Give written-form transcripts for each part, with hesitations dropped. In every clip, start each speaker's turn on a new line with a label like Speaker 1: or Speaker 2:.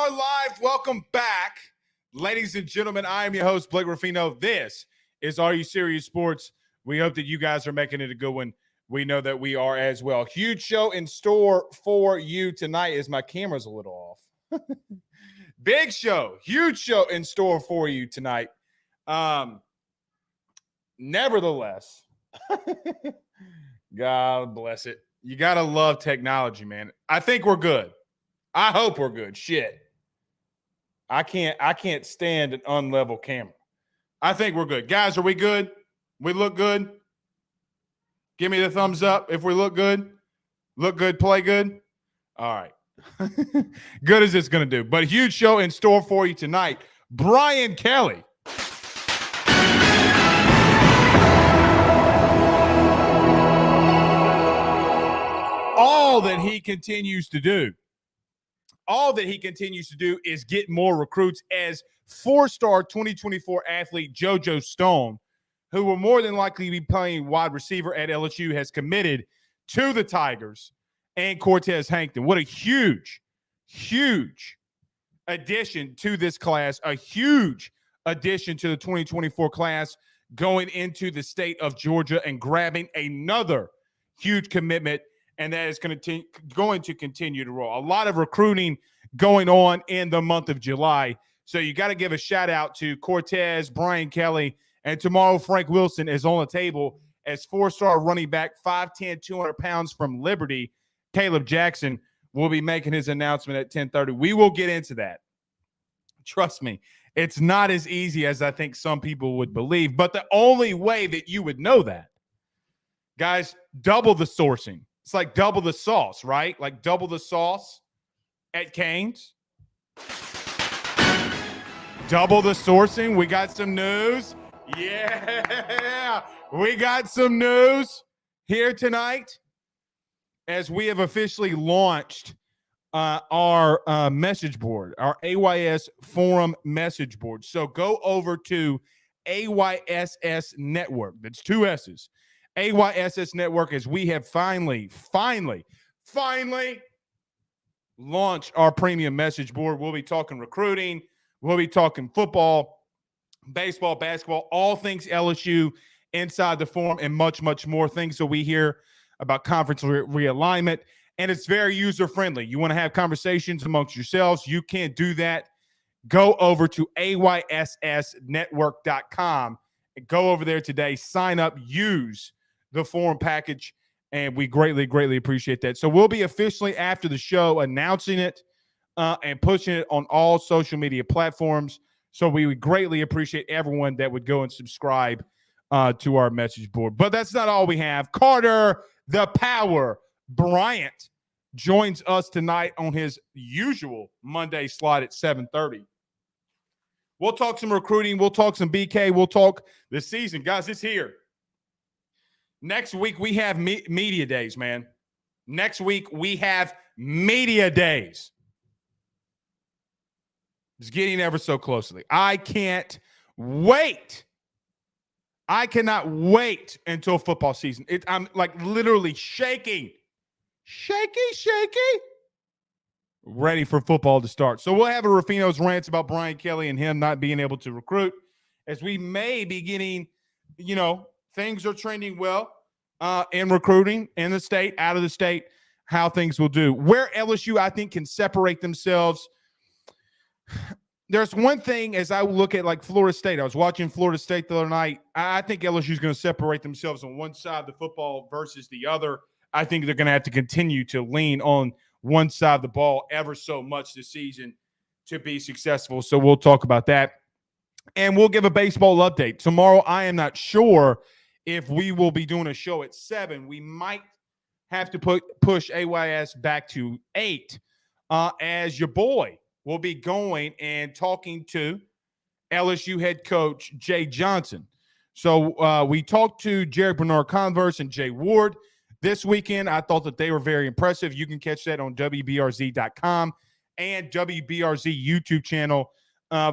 Speaker 1: are live. Welcome back. Ladies and gentlemen, I am your host, Blake Ruffino. This is Are You Serious Sports. We hope that you guys are making it a good one. We know that we are as well. Huge show in store for you tonight as my camera's a little off. Big show, huge show in store for you tonight. Nevertheless, God bless it. You got to love technology, man. I think we're good. I hope we're good. Shit. I can't stand an unlevel camera. I think we're good. Guys, are we good? We look good? Give me the thumbs up if we look good. Look good, play good. All right. Good as it's going to do. But a huge show in store for you tonight. Brian Kelly. All that he continues to do is get more recruits, as four-star 2024 athlete JoJo Stone, who will more than likely be playing wide receiver at LSU, has committed to the Tigers, and Cortez Hankton. What a huge, huge addition to this class, a huge addition to the 2024 class going into the state of Georgia and grabbing another huge commitment. And that is going to continue to roll. A lot of recruiting going on in the month of July. So you got to give a shout out to Cortez, Brian Kelly, and tomorrow Frank Wilson is on the table as four-star running back, 5'10", 200 pounds from Liberty. Caleb Jackson will be making his announcement at 10:30. We will get into that. Trust me, it's not as easy as I think some people would believe. But the only way that you would know that, guys, double the sourcing. It's like double the sauce, right? Like double the sauce at Cane's. Double the sourcing. We got some news. Yeah. We got some news here tonight as we have officially launched our message board, our AYS Forum message board. So go over to AYSS Network. That's two S's. AYSS Network, as we have finally launched our premium message board. We'll be talking recruiting. We'll be talking football, baseball, basketball, all things LSU inside the forum, and much, much more things that we hear about conference realignment. And it's very user-friendly. You want to have conversations amongst yourselves, you can't do that. Go over to AYSSnetwork.com and go over there today. Sign up, use the forum package, and we greatly, greatly appreciate that. So we'll be officially, after the show, announcing it and pushing it on all social media platforms. So we would greatly appreciate everyone that would go and subscribe to our message board. But that's not all we have. Carter, the Power Bryant, joins us tonight on his usual Monday slot at 7:30. We'll talk some recruiting. We'll talk some BK. We'll talk the season. Guys, it's here. Next week, we have media days, man. Next week, we have media days. It's getting ever so closely. I can't wait. I cannot wait until football season. I'm like literally shaking. Shaky. Ready for football to start. So we'll have a Ruffino's rants about Brian Kelly and him not being able to recruit, as we may be getting, things are trending well in recruiting in the state, out of the state, how things will do. Where LSU, I think, can separate themselves. There's one thing as I look at like Florida State. I was watching Florida State the other night. I think LSU is going to separate themselves on one side of the football versus the other. I think they're going to have to continue to lean on one side of the ball ever so much this season to be successful. So we'll talk about that. And we'll give a baseball update. Tomorrow, I am not sure if we will be doing a show at 7. We might have to push AYS back to 8 as your boy will be going and talking to LSU head coach Jay Johnson. So we talked to Jared Bernard-Converse and Jay Ward this weekend. I thought that they were very impressive. You can catch that on WBRZ.com and WBRZ YouTube channel.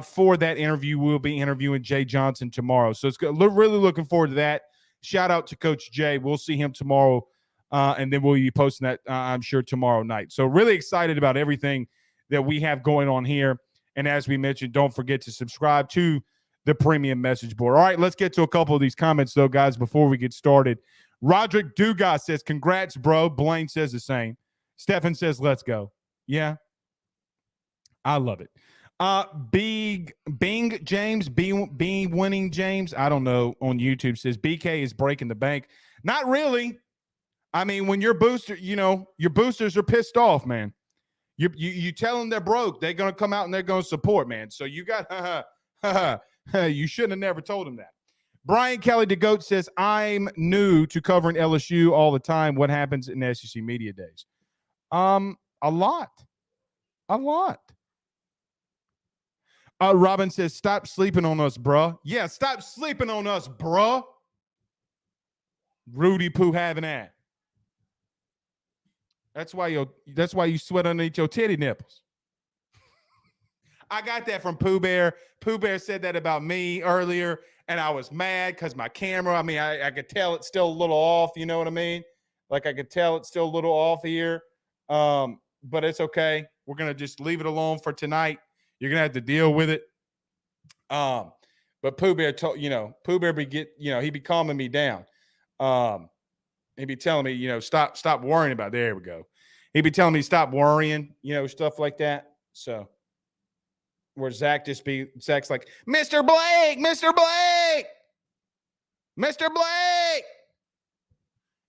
Speaker 1: For that interview, we'll be interviewing Jay Johnson tomorrow. So it's good. Really looking forward to that. Shout out to Coach Jay. We'll see him tomorrow, and then we'll be posting that, I'm sure, tomorrow night. So really excited about everything that we have going on here. And as we mentioned, don't forget to subscribe to the premium message board. All right, let's get to a couple of these comments, though, guys, before we get started. Roderick Dugas says, congrats, bro. Blaine says the same. Stefan says, let's go. Yeah, I love it. Bing James, Being Winning James, I don't know, on YouTube says, BK is breaking the bank. Not really. I mean, when your boosters are pissed off, man. You tell them they're broke, they're going to come out and they're going to support, man. So you got, you shouldn't have never told them that. Brian Kelly DeGoat says, I'm new to covering LSU all the time. What happens in SEC media days? A lot. Robin says, stop sleeping on us, bruh. Yeah, stop sleeping on us, bruh. Rudy Poo having that. That's why you sweat underneath your titty nipples. I got that from Pooh Bear. Pooh Bear said that about me earlier, and I was mad because my camera, I mean, I could tell it's still a little off, you know what I mean? Like I could tell it's still a little off here. But it's okay. We're going to just leave it alone for tonight. You're going to have to deal with it. But Pooh Bear Pooh Bear he be calming me down. He'd be telling me, stop worrying about it. There we go. He'd be telling me stop worrying, stuff like that. So where Zach's like, Mr. Blake,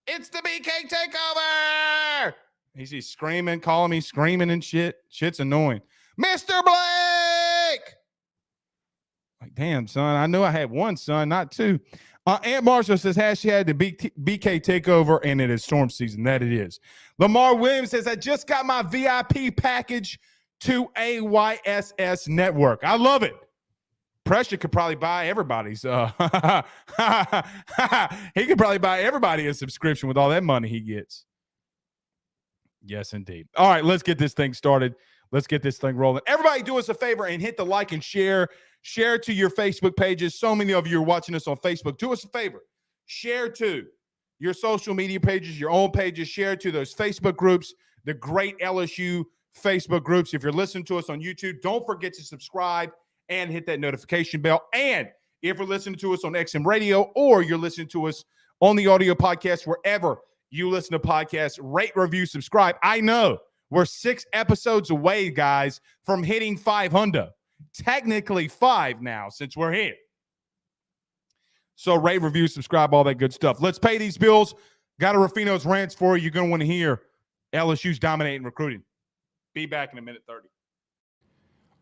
Speaker 1: it's the BK takeover. He's screaming, calling me screaming and shit. Shit's annoying. Mr. Blake. Like, damn, son. I knew I had one son, not two. Aunt Marshall says, hashtag the BK takeover, and it is storm season. That it is. Lamar Williams says, I just got my VIP package to AYSS Network. I love it. Pressure could probably buy everybody's. He could probably buy everybody a subscription with all that money he gets. Yes, indeed. All right, let's get this thing started. Let's get this thing rolling. Everybody do us a favor and hit the like and share. Share to your Facebook pages. So many of you are watching us on Facebook. Do us a favor. Share to your social media pages, your own pages. Share to those Facebook groups, the great LSU Facebook groups. If you're listening to us on YouTube, don't forget to subscribe and hit that notification bell. And if you're listening to us on XM Radio or you're listening to us on the audio podcast, wherever you listen to podcasts, rate, review, subscribe. I know we're 6 episodes away, guys, from hitting 500. Technically 5 now since we're here. So rate, review, subscribe, all that good stuff. Let's pay these bills. Got a Ruffino's rants for you. You're going to want to hear LSU's dominating recruiting. Be back in a minute 30.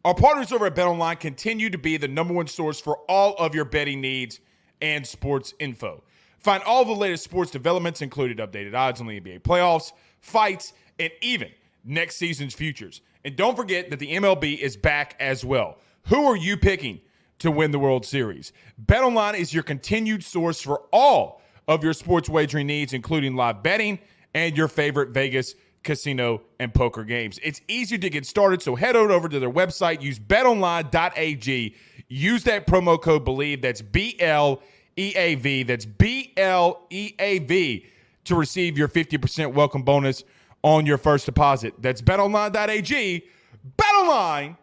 Speaker 1: Our partners over at BetOnline continue to be the #1 source for all of your betting needs and sports info. Find all the latest sports developments, including updated odds on the NBA playoffs, fights, and even next season's futures. And don't forget that the MLB is back as well. Who are you picking to win the World Series? BetOnline is your continued source for all of your sports wagering needs, including live betting and your favorite Vegas, casino, and poker games. It's easy to get started, so head on over to their website. Use betonline.ag. Use that promo code BELIEVE. That's BLEAV. That's BLEAV to receive your 50% welcome bonus on your first deposit. That's betonline.ag. Betonline.ag.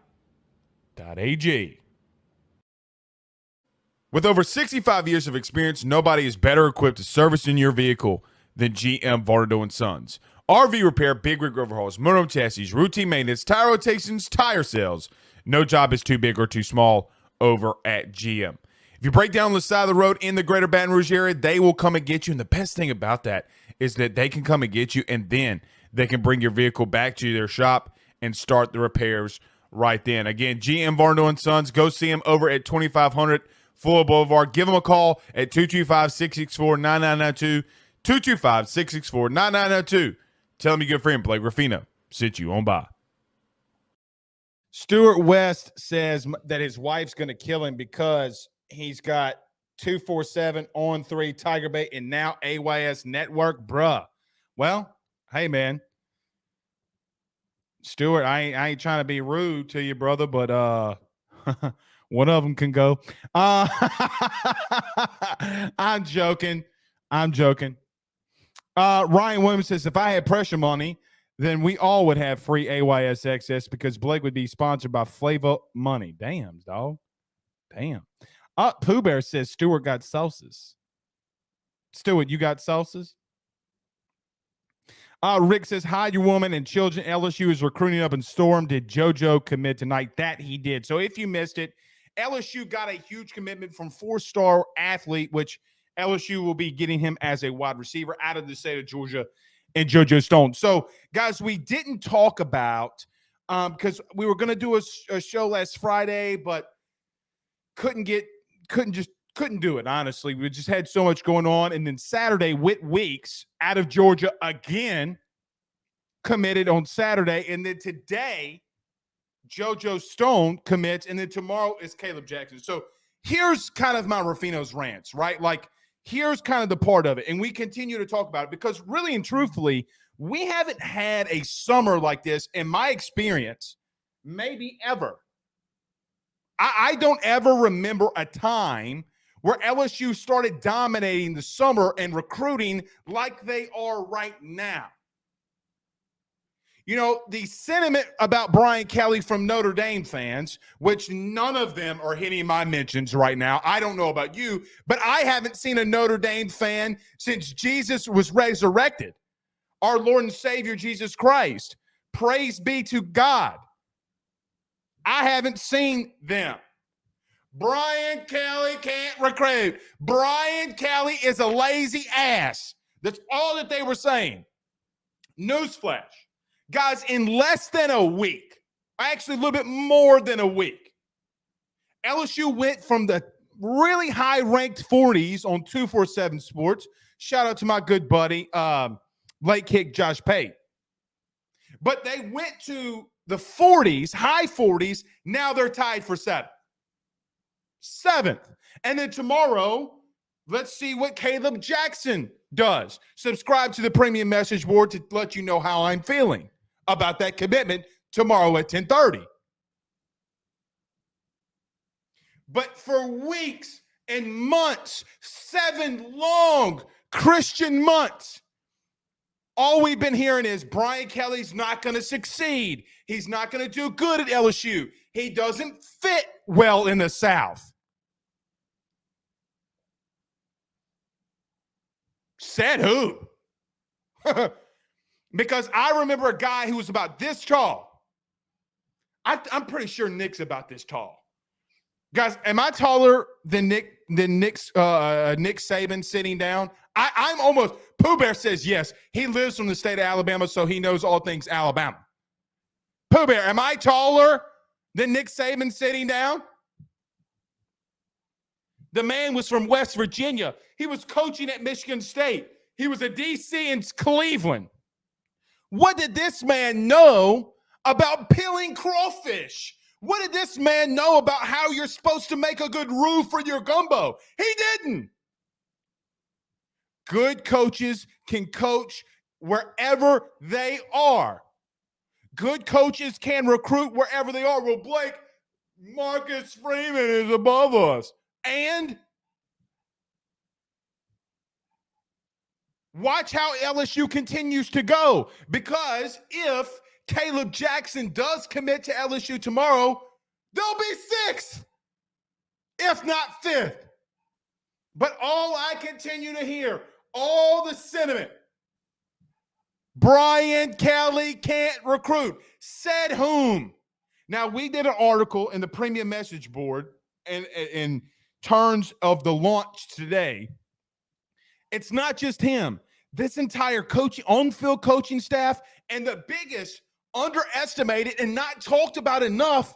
Speaker 1: With over 65 years of experience, nobody is better equipped to service in your vehicle than GM Varnado & Sons. RV repair, big rig overhauls, motorhome chassis, routine maintenance, tire rotations, tire sales. No job is too big or too small over at GM. If you break down the side of the road in the greater Baton Rouge area, they will come and get you. And the best thing about that is that they can come and get you, and then they can bring your vehicle back to their shop and start the repairs right then. Again, GM Varnado & Sons. Go see them over at 2500 Fuller Boulevard. Give them a call at 225-664-9992. 225-664-9992. Tell them your good friend Blake Ruffino sent you on by. Stuart West says that his wife's going to kill him because he's got 247 on 3 Tiger Bait and now AYS Network. Bruh. Well, hey, man. Stuart, I ain't trying to be rude to you, brother, but one of them can go. I'm joking. Ryan Williams says, if I had pressure money, then we all would have free AYS access because Blake would be sponsored by Flava Money. Damn, dog. Damn. Pooh Bear says Stewart got sauces. Stewart, you got sauces? Rick says, hide your woman and children. LSU is recruiting up in Storm. Did JoJo commit tonight? That he did. So if you missed it, LSU got a huge commitment from four-star athlete, which LSU will be getting him as a wide receiver out of the state of Georgia, and JoJo Stone. So, guys, we didn't talk about because we were going to do a show last Friday, but couldn't do it, honestly. We just had so much going on. And then Saturday, Whit Weeks out of Georgia again committed on Saturday. And then today, JoJo Stone commits. And then tomorrow is Caleb Jackson. So here's kind of my Rufino's rants, right? Like, here's kind of the part of it. And we continue to talk about it because really and truthfully, we haven't had a summer like this, in my experience, maybe ever. I don't ever remember a time where LSU started dominating the summer and recruiting like they are right now. You know, the sentiment about Brian Kelly from Notre Dame fans, which none of them are hitting my mentions right now. I don't know about you, but I haven't seen a Notre Dame fan since Jesus was resurrected. Our Lord and Savior, Jesus Christ. Praise be to God. I haven't seen them. Brian Kelly can't recruit. Brian Kelly is a lazy ass. That's all that they were saying. Newsflash. Guys, in less than a week, actually a little bit more than a week, LSU went from the really high-ranked 40s on 247 Sports. Shout out to my good buddy, late kick Josh Pate. But they went to the 40s, high 40s. Now they're tied for seventh. And then tomorrow, let's see what Caleb Jackson does. Subscribe to the premium message board to let you know how I'm feeling about that commitment tomorrow at 10:30. But for weeks and months, 7 long Christian months, all we've been hearing is Brian Kelly's not going to succeed. He's not going to do good at LSU. He doesn't fit well in the South. Said who? Because I remember a guy who was about this tall. I'm pretty sure Nick's about this tall. Guys, am I taller than Nick Saban sitting down? I'm almost. Pooh Bear says yes. He lives from the state of Alabama, so he knows all things Alabama. Pooh Bear, am I taller than Nick Saban sitting down? The man was from West Virginia. He was coaching at Michigan State. He was a DC in Cleveland. What did this man know about peeling crawfish? What did this man know about how you're supposed to make a good roux for your gumbo? He didn't. Good coaches can coach wherever they are. Good coaches can recruit wherever they are. Well, Blake, Marcus Freeman is above us. And watch how LSU continues to go. Because if Caleb Jackson does commit to LSU tomorrow, they'll be 6th, if not 5th. But all I continue to hear, all the sentiment, Brian Kelly can't recruit. Said whom? Now, we did an article in the premium message board in terms of the launch today. It's not just him. This entire coaching, on-field coaching staff, and the biggest underestimated and not talked about enough,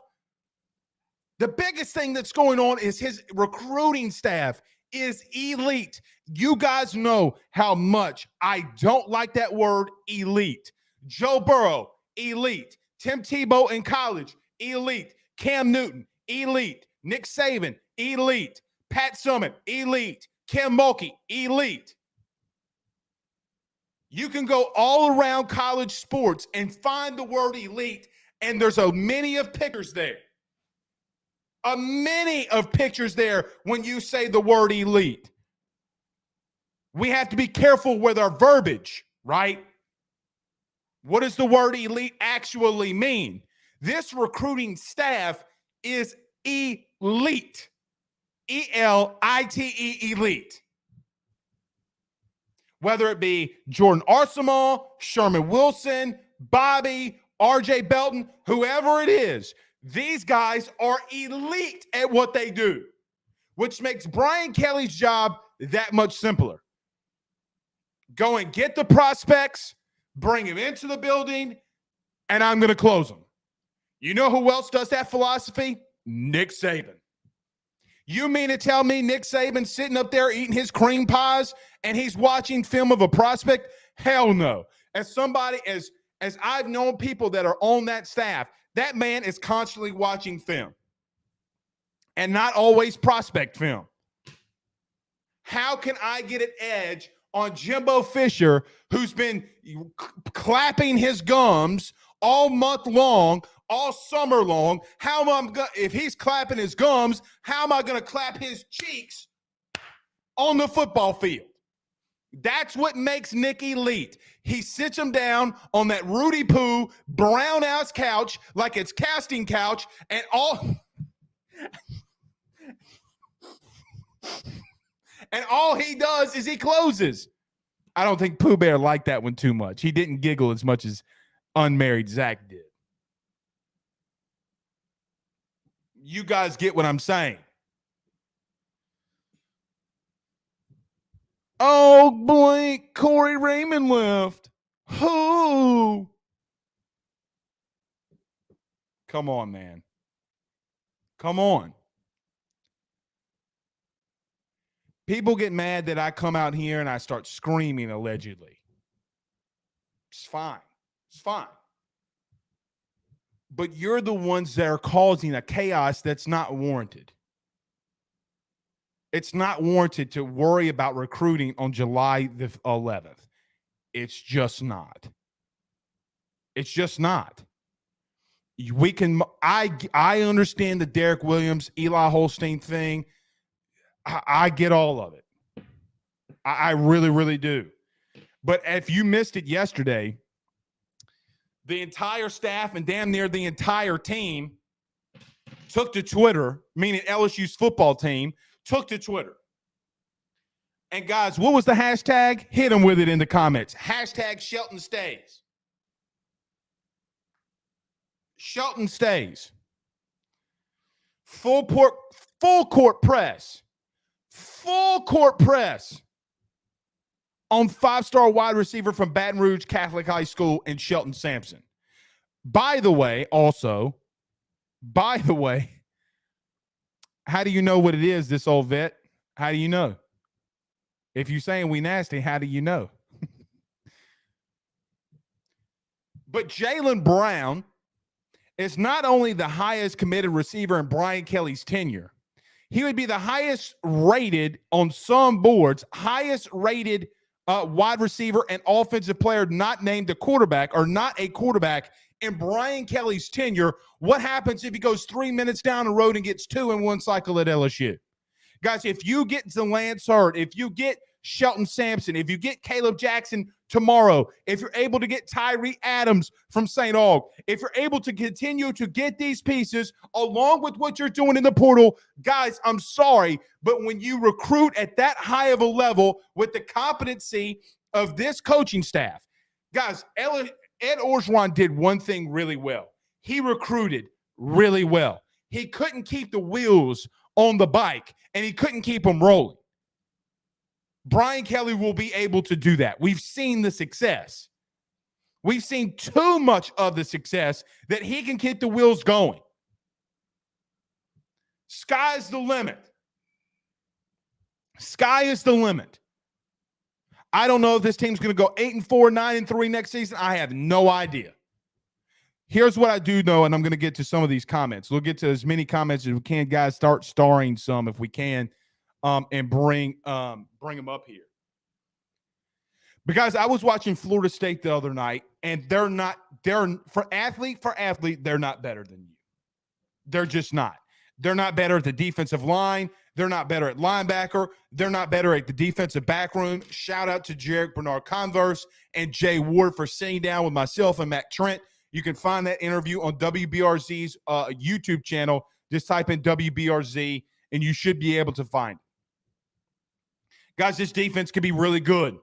Speaker 1: the biggest thing that's going on is his recruiting staff is elite. You guys know how much I don't like that word elite. Joe Burrow, elite. Tim Tebow in college, elite. Cam Newton, elite. Nick Saban, elite. Pat Summitt, elite. Kim Mulkey, elite. You can go all around college sports and find the word elite, and there's a many of pictures there. A many of pictures there when you say the word elite. We have to be careful with our verbiage, right? What does the word elite actually mean? This recruiting staff is elite. ELITE, elite. Whether it be Jordan Arsenal, Sherman Wilson, Bobby, RJ Belton, whoever it is, these guys are elite at what they do, which makes Brian Kelly's job that much simpler. Go and get the prospects, bring them into the building, and I'm going to close them. You know who else does that philosophy? Nick Saban. You mean to tell me Nick Saban sitting up there eating his cream pies and he's watching film of a prospect? Hell no. As somebody, as I've known people that are on that staff, that man is constantly watching film and not always prospect film. How can I get an edge on Jimbo Fisher, who's been clapping his gums all month long, all summer long? How am I if he's clapping his gums, how am I going to clap his cheeks on the football field? That's what makes Nick elite. He sits him down on that Rudy Poo brown ass couch like it's casting couch, and all he does is he closes. I don't think Pooh Bear liked that one too much. He didn't giggle as much as unmarried Zach did. You guys get what I'm saying. Oh, blink, Corey Raymond left. Who? Come on, man. Come on. People get mad that I come out here and I start screaming, allegedly. It's fine. It's fine. But you're the ones that are causing a chaos that's not warranted. It's not warranted to worry about recruiting on July the 11th. It's just not. It's just not. We can. I understand the Derek Williams, Eli Holstein thing. I get all of it. I really, really do. But if you missed it yesterday, the entire staff and damn near the entire team took to Twitter, meaning LSU's football team, took to Twitter. And guys, what was the hashtag? Hit them with it in the comments. Hashtag Shelton stays. Shelton stays. Full court press. Full court press on five-star wide receiver from Baton Rouge Catholic High School and Shelton Sampson. By the way, how do you know what it is, this old vet? How do you know? If you're saying we nasty, how do you know? But Jaylen Brown is not only the highest committed receiver in Brian Kelly's tenure, he would be the highest rated on some boards, highest rated wide receiver and offensive player not named a quarterback or not a quarterback in Brian Kelly's tenure. What happens if he goes 3 minutes down the road and gets 2 in one cycle at LSU? Guys, if you get Lance Hurd, if you get Shelton Sampson, if you get Caleb Jackson tomorrow, if you're able to get Tyree Adams from St. Aug, if you're able to continue to get these pieces along with what you're doing in the portal, guys, I'm sorry, but when you recruit at that high of a level with the competency of this coaching staff, guys, Ed Orgeron did one thing really well. He recruited really well. He couldn't keep the wheels on the bike, and he couldn't keep them rolling. Brian Kelly will be able to do that. We've seen the success. We've seen too much of the success that he can keep the wheels going. Sky's the limit. Sky is the limit. I don't know if this team's going to go 8-4, 9-3 next season. I have no idea. Here's what I do know, and I'm going to get to some of these comments. We'll get to as many comments as we can, guys. Start starring some if we can, and bring them up here. Because I was watching Florida State the other night, and they're for athlete, they're not better than you. They're just not. They're not better at the defensive line. They're not better at linebacker. They're not better at the defensive back room. Shout out to Jarek Bernard-Converse and Jay Ward for sitting down with myself and Matt Trent. You can find that interview on WBRZ's YouTube channel. Just type in WBRZ, and you should be able to find it. Guys, this defense could be really good.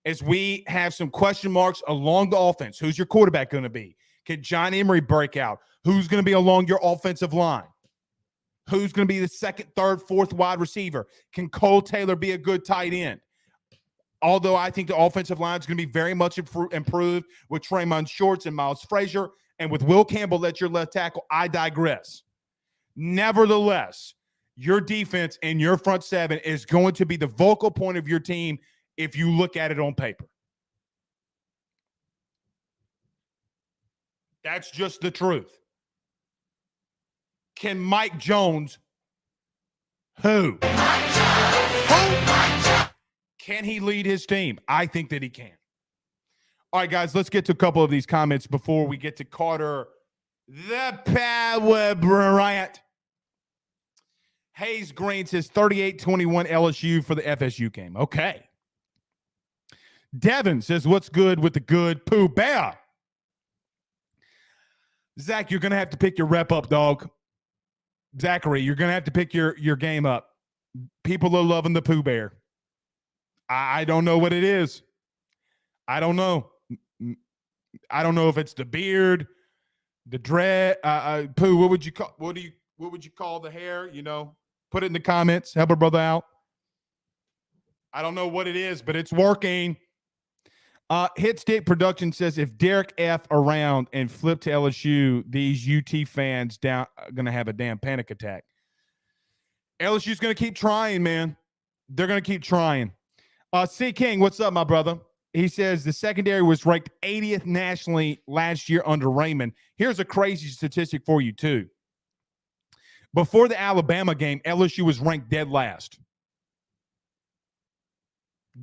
Speaker 1: As we have some question marks along the offense. Who's your quarterback going to be? Can John Emery break out? Who's going to be along your offensive line? Who's going to be the second, third, fourth wide receiver? Can Cole Taylor be a good tight end? Although I think the offensive line is going to be very much improved with Tremont Shorts and Miles Frazier, and with Will Campbell at your left tackle, I digress. Nevertheless, your defense and your front seven is going to be the vocal point of your team if you look at it on paper. That's just the truth. Can Mike Jones, who? Can he lead his team? I think that he can. All right, guys, let's get to a couple of these comments before we get to Carter, the Power Bryant. Hayes Green says 38-21 LSU for the FSU game. Okay. Devin says, what's good with the good Pooh Bear? Zach, you're going to have to pick your rep up, dog. Zachary, you're going to have to pick your game up. People are loving the Pooh Bear. I don't know what it is. I don't know. I don't know if it's the beard, the dread. Pooh, what would you call the hair? You know, put it in the comments. Help a brother out. I don't know what it is, but it's working. Hit Stick Production says if Derek F around and flip to LSU, these UT fans are gonna have a damn panic attack. LSU's gonna keep trying, man. They're gonna keep trying. C King, what's up, my brother? He says the secondary was ranked 80th nationally last year under Raymond. Here's a crazy statistic for you, too. Before the Alabama game, LSU was ranked dead last.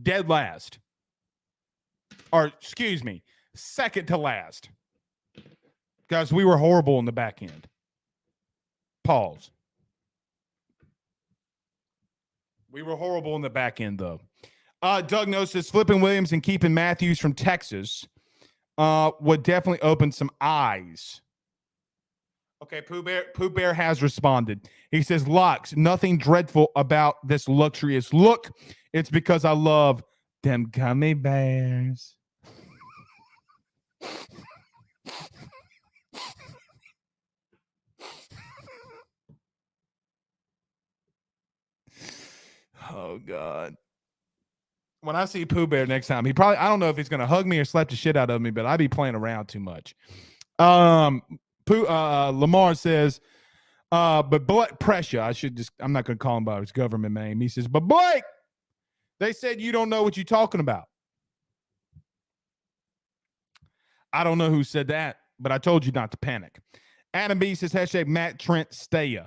Speaker 1: Dead last. Or, excuse me, second to last. Guys, we were horrible in the back end. Pause. We were horrible in the back end, though. Doug Knows says flipping Williams and keeping Matthews from Texas would definitely open some eyes. Okay, Pooh Bear has responded. He says, Locks, nothing dreadful about this luxurious look. It's because I love them gummy bears. Oh, God. When I see Pooh Bear next time, I don't know if he's going to hug me or slap the shit out of me, but I'd be playing around too much. Lamar says, but blood pressure, I'm not going to call him by his government name. He says, but Blake, they said you don't know what you're talking about. I don't know who said that, but I told you not to panic. Adam B says, hashtag Matt Trent Staya.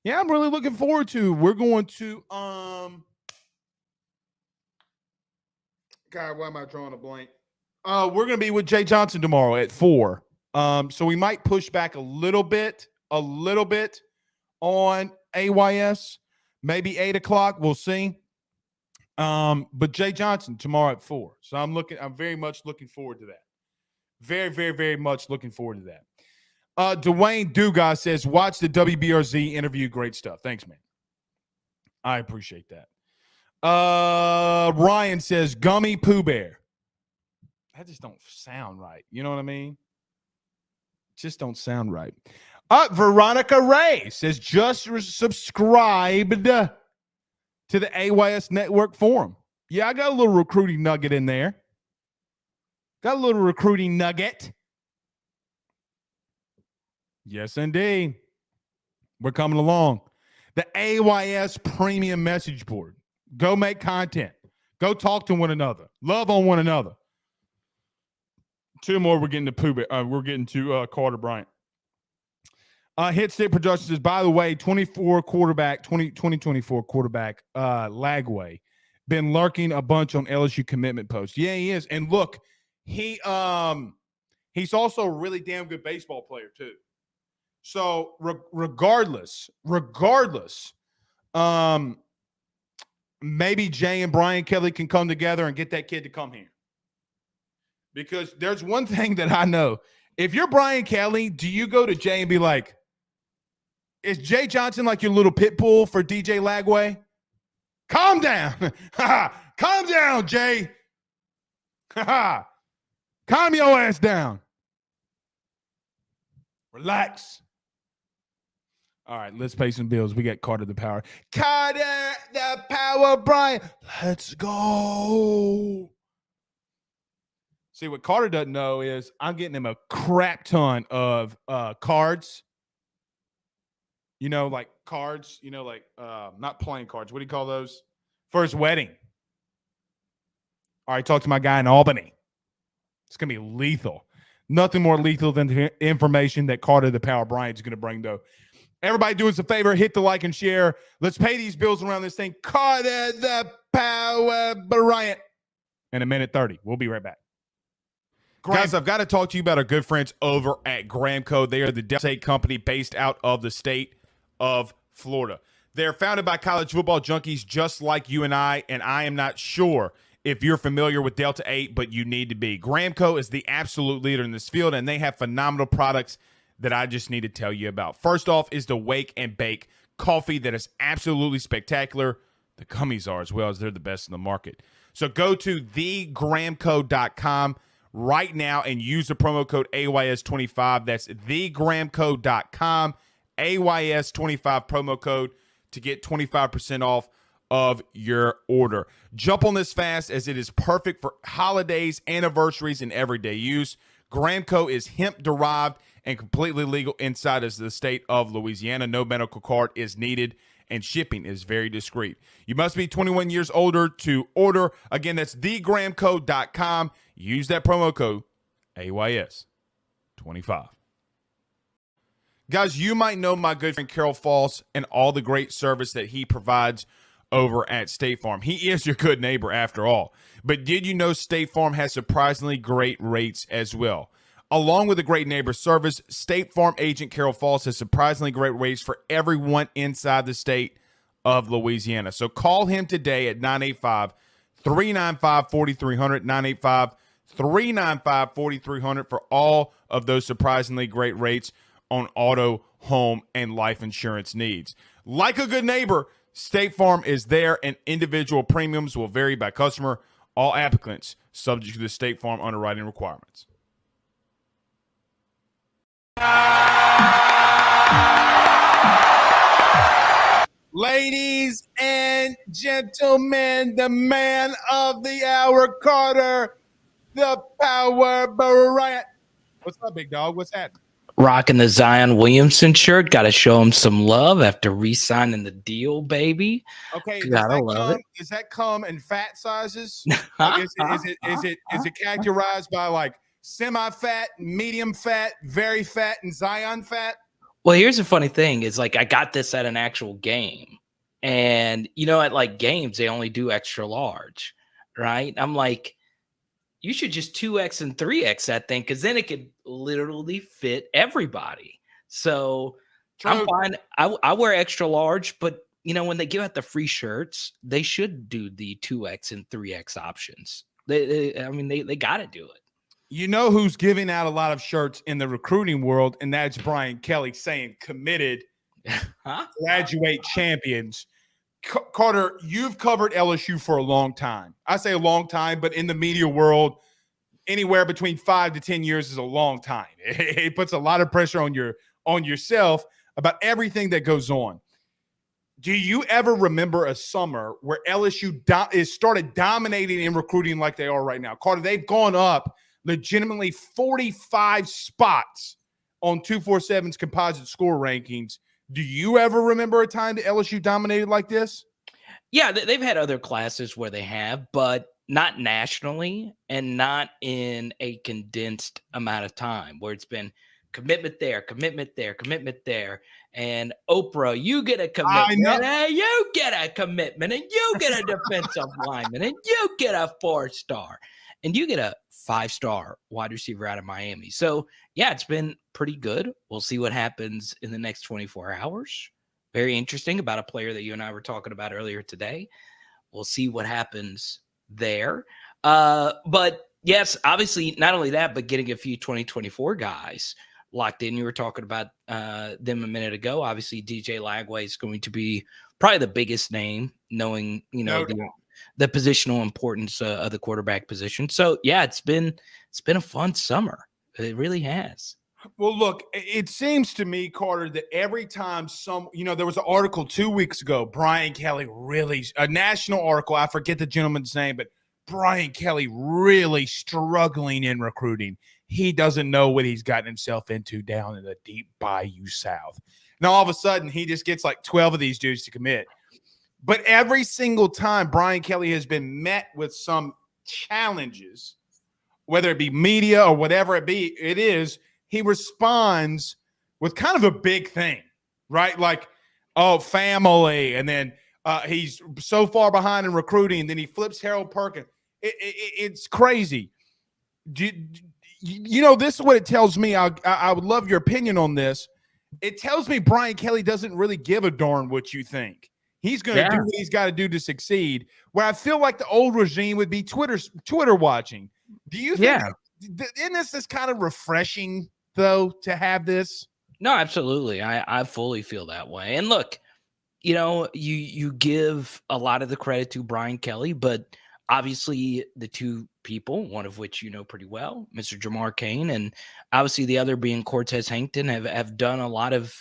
Speaker 1: Yeah, I'm really looking forward to. We're going to, God, why am I drawing a blank? We're going to be with Jay Johnson tomorrow at 4. So we might push back a little bit on AYS, maybe 8 o'clock. We'll see. But Jay Johnson tomorrow at 4. So I'm very much looking forward to that. Very, very, very much looking forward to that. Dwayne Dugas says, watch the WBRZ interview. Great stuff. Thanks, man. I appreciate that. Ryan says, gummy Pooh Bear. That just don't sound right. You know what I mean? Just don't sound right. Veronica Ray says, just subscribed to the AYS Network forum. Yeah, I got a little recruiting nugget in there. Got a little recruiting nugget. Yes, indeed. We're coming along. The AYS Premium Message Board. Go make content. Go talk to one another. Love on one another. 2 more. We're getting to Pooh Bear. We're getting to Carter Bryant. Hit Stick Productions says, by the way, 2024 quarterback Lagway been lurking a bunch on LSU commitment posts. Yeah, he is. And look, he's also a really damn good baseball player too. So regardless, maybe Jay and Brian Kelly can come together and get that kid to come here. Because there's one thing that I know. If you're Brian Kelly, do you go to Jay and be like, is Jay Johnson like your little pit bull for DJ Lagway? Calm down. Calm down, Jay. Calm your ass down. Relax. All right, let's pay some bills. We got Carter the Power. Carter the Power Bryant. Let's go. See, what Carter doesn't know is I'm getting him a crap ton of cards. You know, like cards, you know, like not playing cards. What do you call those? For his wedding. All right, talk to my guy in Albany. It's going to be lethal. Nothing more lethal than the information that Carter the Power Bryant is going to bring, though. Everybody do us a favor. Hit the like and share. Let's pay these bills around this thing. Carter the Power Bryant. In a minute 30. We'll be right back. Guys, I've got to talk to you about our good friends over at Gramco. They are the Delta State company based out of the state of Florida. They're founded by college football junkies just like you and I am not sure if you're familiar with Delta 8, but you need to be. Gramco is the absolute leader in this field, and they have phenomenal products that I just need to tell you about. First off is the Wake and Bake coffee that is absolutely spectacular. The gummies are as well, as they're the best in the market. So go to thegramco.com right now and use the promo code AYS25. That's thegramco.com, AYS25 promo code to get 25% off of your order. Jump on this fast as it is perfect for holidays, anniversaries, and everyday use. Gramco is hemp-derived and completely legal inside of the state of Louisiana. No medical card is needed, and shipping is very discreet. You must be 21 years older to order. Again, that's thegramco.com. Use that promo code AYS25. Guys, you might know my good friend Carol Falls and all the great service that he provides over at State Farm. He is your good neighbor after all. But did you know State Farm has surprisingly great rates as well? Along with a great neighbor service, State Farm agent Carol Falls has surprisingly great rates for everyone inside the state of Louisiana. So call him today at 985-395-4300, 985-395-4300 for all of those surprisingly great rates on auto, home, and life insurance needs. Like a good neighbor, State Farm is there, and individual premiums will vary by customer. All applicants subject to the State Farm underwriting requirements. Ladies and gentlemen, the man of the hour, Carter, the Power Bryant. What's up, big dog? What's happening?
Speaker 2: Rocking the Zion Williamson shirt. Got to show him some love after re-signing the deal, baby.
Speaker 1: Okay,
Speaker 2: does
Speaker 1: that come in fat sizes? Like, is it characterized by like semi-fat, medium fat, very fat, and Zion fat?
Speaker 2: Well, here's the funny thing: is like I got this at an actual game, and you know, at like games they only do extra large, right? I'm like, you should just 2X and 3X that thing, because then it could literally fit everybody. So true. I'm fine. I wear extra large, but you know, when they give out the free shirts, they should do the 2X and 3X options. They got to do it.
Speaker 1: You know who's giving out a lot of shirts in the recruiting world, and that's Brian Kelly saying committed, graduate champions. Carter, you've covered LSU for a long time. I say a long time, but in the media world, anywhere between 5 to 10 years is a long time. It puts a lot of pressure on yourself about everything that goes on. Do you ever remember a summer where LSU started dominating in recruiting like they are right now? Carter, they've gone up legitimately 45 spots on 247's composite score rankings. Do you ever remember a time that LSU dominated like this?
Speaker 2: Yeah, they've had other classes where they have, but not nationally and not in a condensed amount of time where it's been commitment there, commitment there, commitment there. And Oprah, you get a commitment, and you get a commitment, and you get a defensive lineman, and you get a 4-star. and you get a 5-star wide receiver out of Miami. So, yeah, it's been pretty good. We'll see what happens in the next 24 hours. Very interesting about a player that you and I were talking about earlier today. We'll see what happens there. But yes, obviously, not only that, but getting a few 2024 guys locked in. You were talking about them a minute ago. Obviously, DJ Lagway is going to be probably the biggest name, knowing the positional importance of the quarterback position. So yeah, it's been a fun summer. It really has.
Speaker 1: Well, look, it seems to me, Carter, that every time there was an article 2 weeks ago, Brian Kelly a national article, I forget the gentleman's name, but Brian Kelly really struggling in recruiting. He doesn't know what he's gotten himself into down in the deep Bayou South. Now, all of a sudden, he just gets like 12 of these dudes to commit. But every single time Brian Kelly has been met with some challenges, whether it be media or whatever it is, he responds with kind of a big thing, right? Like, oh, family. And then he's so far behind in recruiting. And then he flips Harold Perkins. It's crazy. This is what it tells me. I would love your opinion on this. It tells me Brian Kelly doesn't really give a darn what you think. He's going to do what he's got to do to succeed. Where I feel like the old regime would be Twitter watching. Do you think isn't this kind of refreshing, though, to have this?
Speaker 2: No, absolutely. I fully feel that way. And look, you give a lot of the credit to Brian Kelly, but obviously the two people, one of which you know pretty well, Mr. Jamar Cain, and obviously the other being Cortez Hankton, have done a lot of,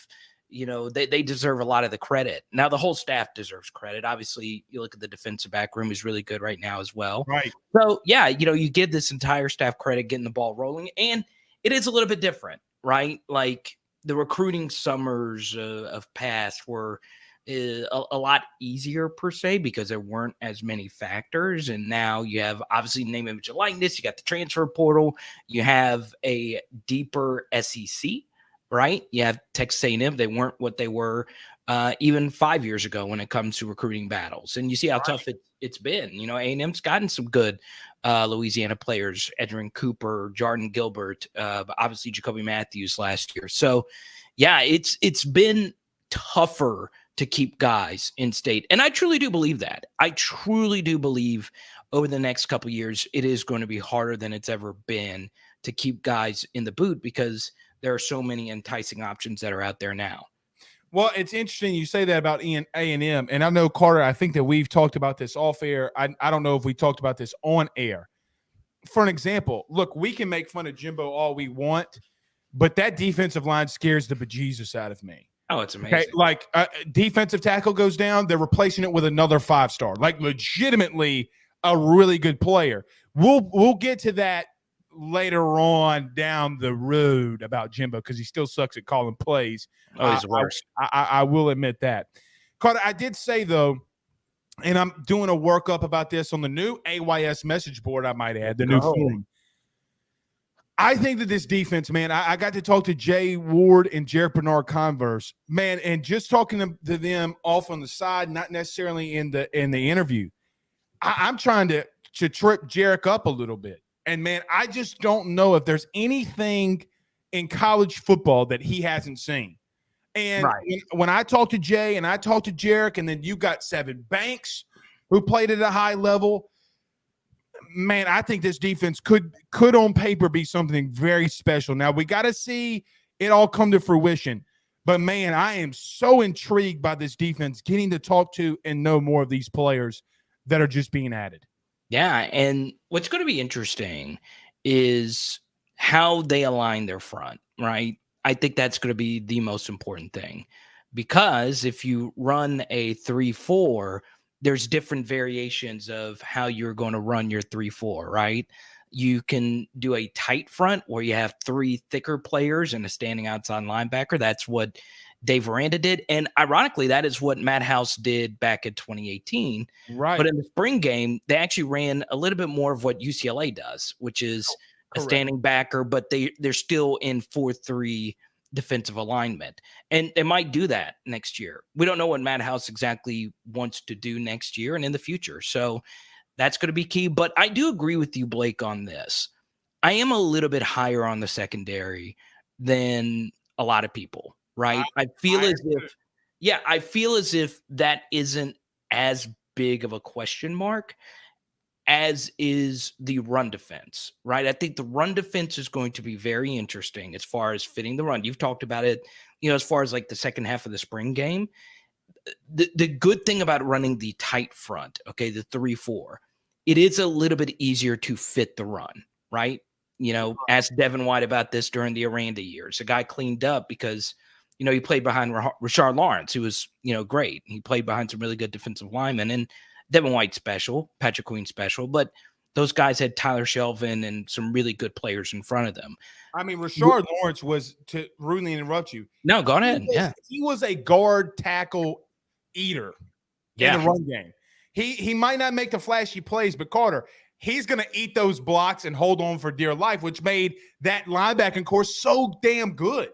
Speaker 2: they deserve a lot of the credit. Now, the whole staff deserves credit. Obviously, you look at the defensive back room is really good right now as well.
Speaker 1: Right.
Speaker 2: So, yeah, you give this entire staff credit getting the ball rolling, and it is a little bit different, right? Like the recruiting summers of past were a lot easier per se because there weren't as many factors. And now you have obviously name, image, and likeness. You got the transfer portal. You have a deeper SEC, right? You have Texas A&M. They weren't what they were even 5 years ago when it comes to recruiting battles. And you see how tough it's been. A&M's gotten some good Louisiana players, Edrin Cooper, Jordan Gilbert, obviously Jacoby Matthews last year. So, yeah, it's been tougher to keep guys in state. And I truly do believe that. I truly do believe over the next couple of years, it is going to be harder than it's ever been to keep guys in the boot because there are so many enticing options that are out there now.
Speaker 1: Well, it's interesting you say that about A&M. And I know, Carter, I think that we've talked about this off air. I don't know if we talked about this on air. For an example, look, we can make fun of Jimbo all we want, but that defensive line scares the bejesus out of me.
Speaker 2: Oh, it's amazing.
Speaker 1: Okay, like defensive tackle goes down, they're replacing it with another 5-star, like legitimately a really good player. We'll get to that later on down the road about Jimbo because he still sucks at calling plays.
Speaker 2: Oh, he's the worst.
Speaker 1: I will admit that. Carter, I did say, though, and I'm doing a workup about this on the new AYS message board, I might add, the new forum. I think that this defense, man, I got to talk to Jay Ward and Jarek Bernard Converse, man, and just talking to them off on the side, not necessarily in the interview. I'm trying to trip Jarek up a little bit. And, man, I just don't know if there's anything in college football that he hasn't seen. And when I talked to Jay and I talked to Jarek, and then you got Seven Banks who played at a high level, man, I think this defense could on paper be something very special. Now, we got to see it all come to fruition. But, man, I am so intrigued by this defense, getting to talk to and know more of these players that are just being added.
Speaker 2: Yeah, and what's going to be interesting is how they align their front, right? I think that's going to be the most important thing because if you run a 3-4, there's different variations of how you're going to run your 3-4, right? You can do a tight front where you have 3 thicker players and a standing outside linebacker. That's what Dave Aranda did. And ironically, that is what Matt House did back in 2018.
Speaker 1: Right.
Speaker 2: But in the spring game, they actually ran a little bit more of what UCLA does, which is a standing backer, but they're still in 4-3 defensive alignment. And they might do that next year. We don't know what Matt House exactly wants to do next year and in the future. So That's going to be key. But I do agree with you, Blake, on this. I am a little bit higher on the secondary than a lot of people, right? I feel as if, yeah, I feel as if that isn't as big of a question mark as is the run defense, right? I think the run defense is going to be very interesting as far as fitting the run. You've talked about it, as far as like the second half of the spring game. The good thing about running the tight front, okay, the 3-4, it is a little bit easier to fit the run, right? Ask Devin White about this during the Aranda years. The guy cleaned up because, he played behind Rashard Lawrence, who was, great. He played behind some really good defensive linemen, and Devin White special, Patrick Queen special, but those guys had Tyler Shelvin and some really good players in front of them.
Speaker 1: I mean, Rashard Lawrence was, to rudely interrupt you.
Speaker 2: No, go ahead.
Speaker 1: He was a guard tackle eater in the run game. He might not make the flashy plays, but Carter, he's going to eat those blocks and hold on for dear life, which made that linebacking course so damn good.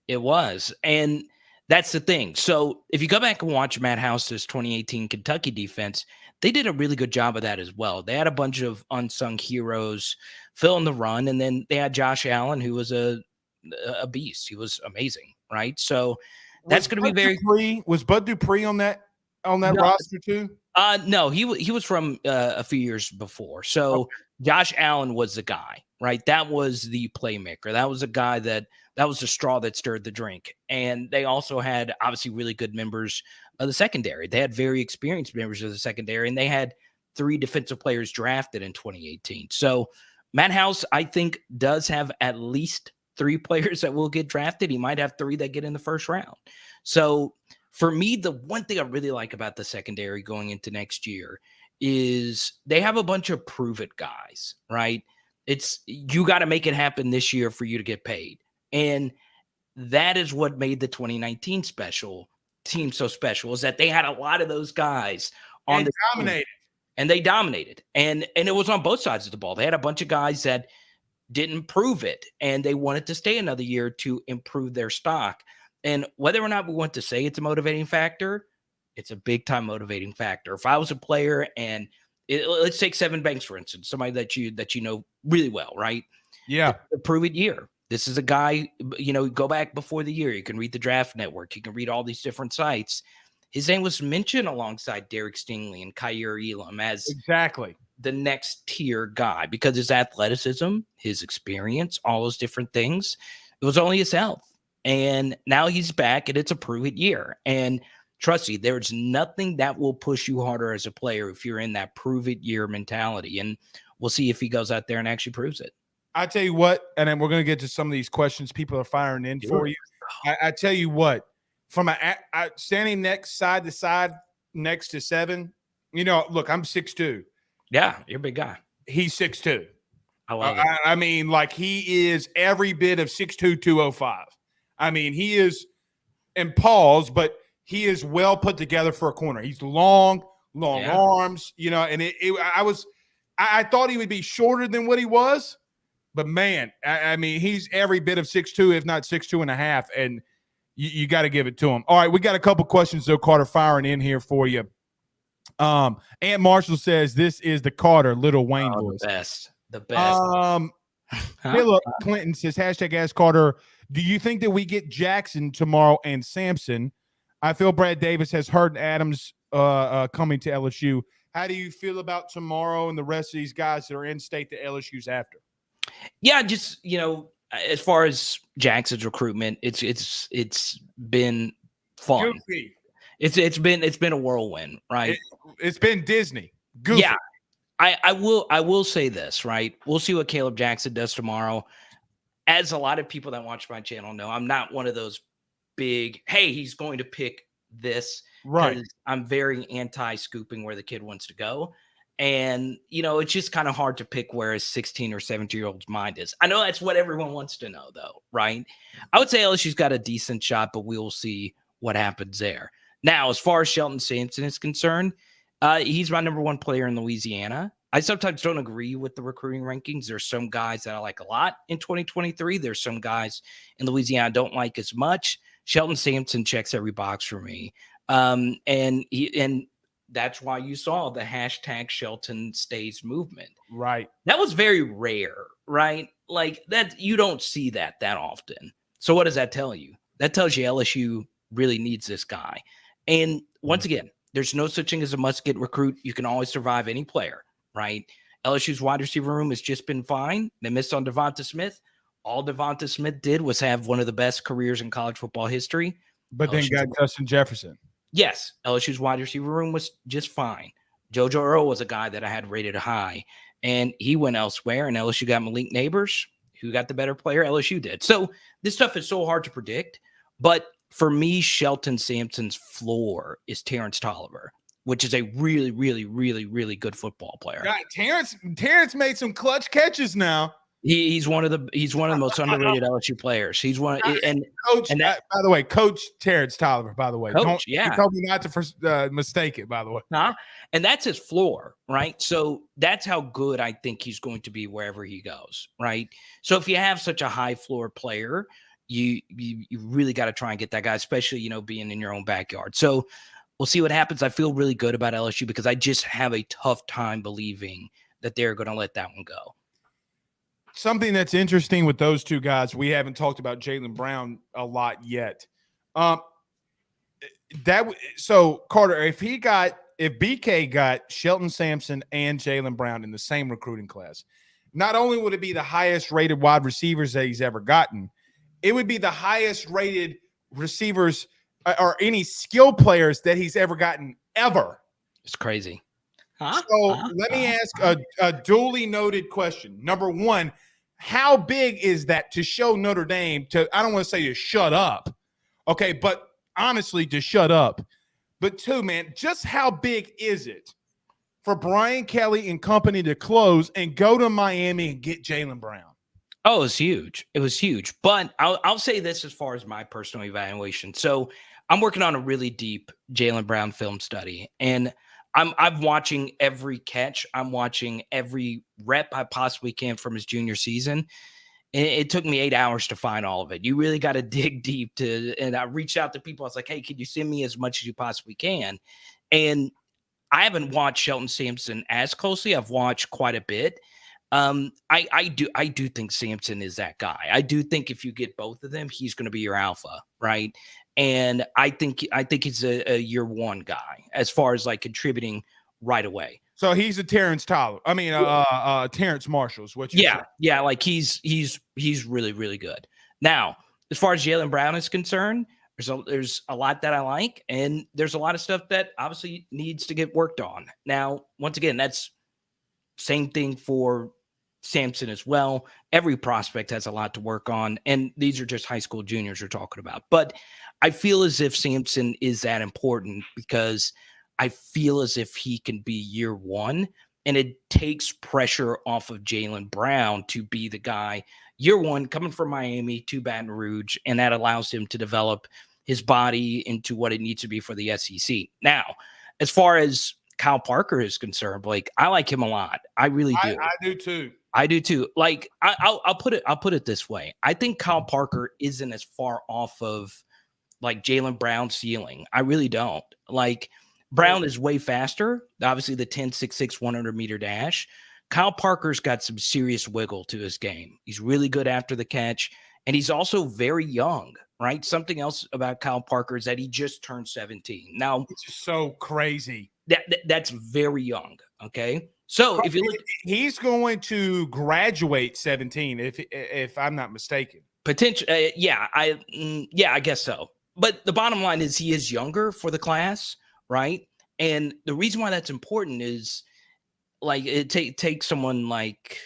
Speaker 2: It was. And that's the thing. So if you go back and watch Matt House's 2018 Kentucky defense, they did a really good job of that as well. They had a bunch of unsung heroes filling the run, and then they had Josh Allen, who was a beast. He was amazing, right? So that's going to be very.
Speaker 1: Was Bud Dupree on that roster too?
Speaker 2: No, he was from a few years before. So Josh Allen was the guy, right? That was the playmaker. That was a guy that was the straw that stirred the drink. And they also had obviously really good members of the secondary. They had very experienced members of the secondary, and they had 3 defensive players drafted in 2018. So Matt House, I think, does have at least 3 players that will get drafted. He might have 3 that get in the first round. So for me, the one thing I really like about the secondary going into next year is they have a bunch of prove it guys, right? You got to make it happen this year for you to get paid. And that is what made the 2019 team so special, is that they had a lot of those guys on the
Speaker 1: dominated.
Speaker 2: And they dominated. And it was on both sides of the ball. They had a bunch of guys that didn't prove it, and they wanted to stay another year to improve their stock. And whether or not we want to say it's a motivating factor, it's a big time motivating factor. If I was a player and let's take Sevyn Banks, for instance, somebody that you know really well, right?
Speaker 1: Yeah.
Speaker 2: It's a prove it year. This is a guy, go back before the year. You can read the Draft Network. You can read all these different sites. His name was mentioned alongside Derek Stingley and Kyer Elam as
Speaker 1: exactly
Speaker 2: the next tier guy because his athleticism, his experience, all those different things. It was only his health. And now he's back, and it's a prove it year. And trust me, there's nothing that will push you harder as a player if you're in that prove it year mentality. And we'll see if he goes out there and actually proves it.
Speaker 1: I tell you what, and then we're going to get to some of these questions people are firing in for you. I tell you what, from standing side to side next to Sevyn, look, I'm 6'2".
Speaker 2: Yeah, you're a big guy.
Speaker 1: He's 6'2".
Speaker 2: I love it.
Speaker 1: I mean, like, he is every bit of 6'2", 205. I mean, he is in pause, but he is well put together for a corner. He's long arms, and I thought he would be shorter than what he was, but man, I mean, he's every bit of 6'2", if not 6'2 and a half, and you got to give it to him. All right, we got a couple questions, though, Carter, firing in here for you. Aunt Marshall says, this is the Carter Little Wayne voice.
Speaker 2: The best.
Speaker 1: Philip Clinton says, hashtag Ask Carter, do you think that we get Jackson tomorrow and Sampson? I feel Brad Davis has heard Adams coming to LSU. How do you feel about tomorrow and the rest of these guys that are in state that LSU's after?
Speaker 2: Yeah, just, as far as Jackson's recruitment, it's been fun.
Speaker 1: Goofy.
Speaker 2: It's been a whirlwind, right?
Speaker 1: It's been Disney. Goofy.
Speaker 2: Yeah. I will say this, right? We'll see what Caleb Jackson does tomorrow. As a lot of people that watch my channel know, I'm not one of those big, hey, he's going to pick this.
Speaker 1: Right.
Speaker 2: I'm very anti-scooping where the kid wants to go. And, it's just kind of hard to pick where a 16 or 17-year-old's mind is. I know that's what everyone wants to know, though, right? I would say LSU's got a decent shot, but we will see what happens there. Now, as far as Shelton Sampson is concerned, he's my number 1 player in Louisiana. I sometimes don't agree with the recruiting rankings. There's some guys that I like a lot in 2023. There's some guys in Louisiana I don't like as much. Shelton Sampson checks every box for me. And that's why you saw the hashtag Shelton stays movement.
Speaker 1: Right.
Speaker 2: That was very rare, right? Like that, you don't see that often. So what does that tell you? That tells you LSU really needs this guy. And once again, there's no such thing as a must-get recruit. You can always survive any player, right? LSU's wide receiver room has just been fine. They missed on Devonta Smith. All Devonta Smith did was have one of the best careers in college football history.
Speaker 1: But then got Justin Jefferson.
Speaker 2: Yes, LSU's wide receiver room was just fine. JoJo Earl was a guy that I had rated high, and he went elsewhere, and LSU got Malik Neighbors, who got the better player. LSU did. So this stuff is so hard to predict. But for me, Shelton Sampson's floor is Terrence Tolliver, which is a really, really, really, really good football player.
Speaker 1: God, Terrence made some clutch catches now.
Speaker 2: He's one of the most underrated LSU players. He's one, and
Speaker 1: Coach. And that, by the way, Coach Terrence Tolliver. By the way,
Speaker 2: Coach,
Speaker 1: he told me not to mistake it. By the way,
Speaker 2: and that's his floor, right? So that's how good I think he's going to be wherever he goes, right? So if you have such a high floor player, you really got to try and get that guy, especially being in your own backyard. So we'll see what happens. I feel really good about LSU because I just have a tough time believing that they're going to let that one go.
Speaker 1: Something that's interesting with those two guys, we haven't talked about Jaylen Brown a lot yet. So Carter, if BK got Shelton Sampson and Jaylen Brown in the same recruiting class, not only would it be the highest rated wide receivers that he's ever gotten, it would be the highest rated receivers or any skill players that he's ever gotten ever.
Speaker 2: It's crazy.
Speaker 1: Let me ask a duly noted question. Number one, how big is that to show Notre Dame to, I don't want to say to shut up, okay, but honestly to shut up. But two, man, just how big is it for Brian Kelly and company to close and go to Miami and get Jaylen Brown?
Speaker 2: Oh, it was huge. It was huge. But I'll say this as far as my personal evaluation. So I'm working on a really deep Jaylen Brown film study, and I'm watching every catch. I'm watching every rep I possibly can from his junior season. It took me 8 hours to find all of it. You really got to dig deep and I reached out to people. I was like, hey, could you send me as much as you possibly can? And I haven't watched Shelton Sampson as closely. I've watched quite a bit. I do think Sampson is that guy. I do think if you get both of them, he's going to be your alpha, right? And I think he's a year one guy as far as like contributing right away.
Speaker 1: So he's a Terrence Tolliver. I mean, Terrence Marshall's what you say.
Speaker 2: Yeah, like he's really, really good. Now, as far as Jaylen Brown is concerned, there's a lot that I like, and there's a lot of stuff that obviously needs to get worked on. Now, once again, that's same thing for Sampson as well. Every prospect has a lot to work on, and these are just high school juniors we're talking about. But I feel as if Sampson is that important because I feel as if he can be year one, and it takes pressure off of Jaylen Brown to be the guy year one coming from Miami to Baton Rouge, and that allows him to develop his body into what it needs to be for the SEC. Now, as far as Kyle Parker is concerned, Blake, I like him a lot. I really do.
Speaker 1: I do too.
Speaker 2: I do too. Like I'll put it this way. I think Kyle Parker isn't as far off of like Jaylen Brown's ceiling. I really don't. Like Brown is way faster. Obviously the 10.66 100-meter dash. Kyle Parker's got some serious wiggle to his game. He's really good after the catch, and he's also very young, right? Something else about Kyle Parker is that he just turned 17. Now,
Speaker 1: it's just so crazy.
Speaker 2: That's very young. Okay. So if you look,
Speaker 1: he's going to graduate 17, if I'm not mistaken.
Speaker 2: Potential. I guess so. But the bottom line is he is younger for the class, right? And the reason why that's important is like take someone like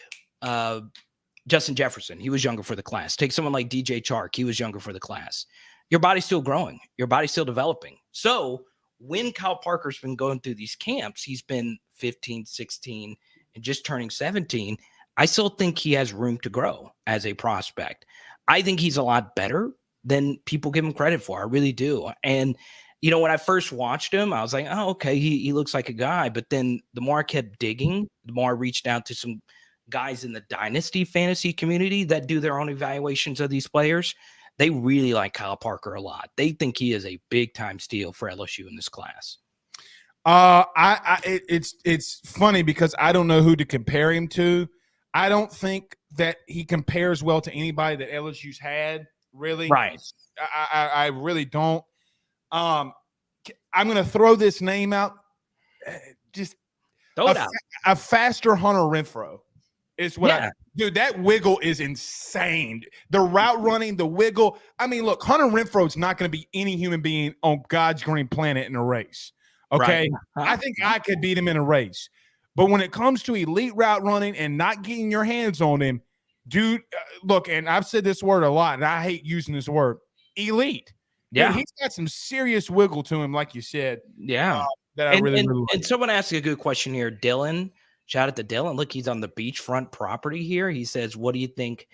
Speaker 2: Justin Jefferson. He was younger for the class. Take someone like DJ Chark. He was younger for the class. Your body's still growing. Your body's still developing. So when Kyle Parker's been going through these camps, he's been 15, 16, and just turning 17. I still think he has room to grow as a prospect. I think he's a lot better than people give him credit for. I really do. And, when I first watched him, I was like, oh, okay, he looks like a guy. But then the more I kept digging, the more I reached out to some guys in the dynasty fantasy community that do their own evaluations of these players. They really like Kyle Parker a lot. They think he is a big-time steal for LSU in this class.
Speaker 1: It's funny because I don't know who to compare him to. I don't think that he compares well to anybody that LSU's had. Really,
Speaker 2: Right.
Speaker 1: I really don't. I'm going to throw this name out. Just
Speaker 2: Throw it out.
Speaker 1: a faster Hunter Renfro is what
Speaker 2: Yeah.
Speaker 1: dude, that wiggle is insane. The route running, the wiggle. I mean, look, Hunter Renfro is not going to be any human being on God's green planet in a race. Okay.
Speaker 2: Right.
Speaker 1: I think I could beat him in a race. But when it comes to elite route running and not getting your hands on him, dude, look, and I've said this word a lot, and I hate using this word, elite.
Speaker 2: Yeah.
Speaker 1: Dude, he's got some serious wiggle to him, like you said.
Speaker 2: Yeah.
Speaker 1: That I really like.
Speaker 2: And someone asked a good question here. Dylan, shout out to Dylan. Look, he's on the beachfront property here. He says, what do you think?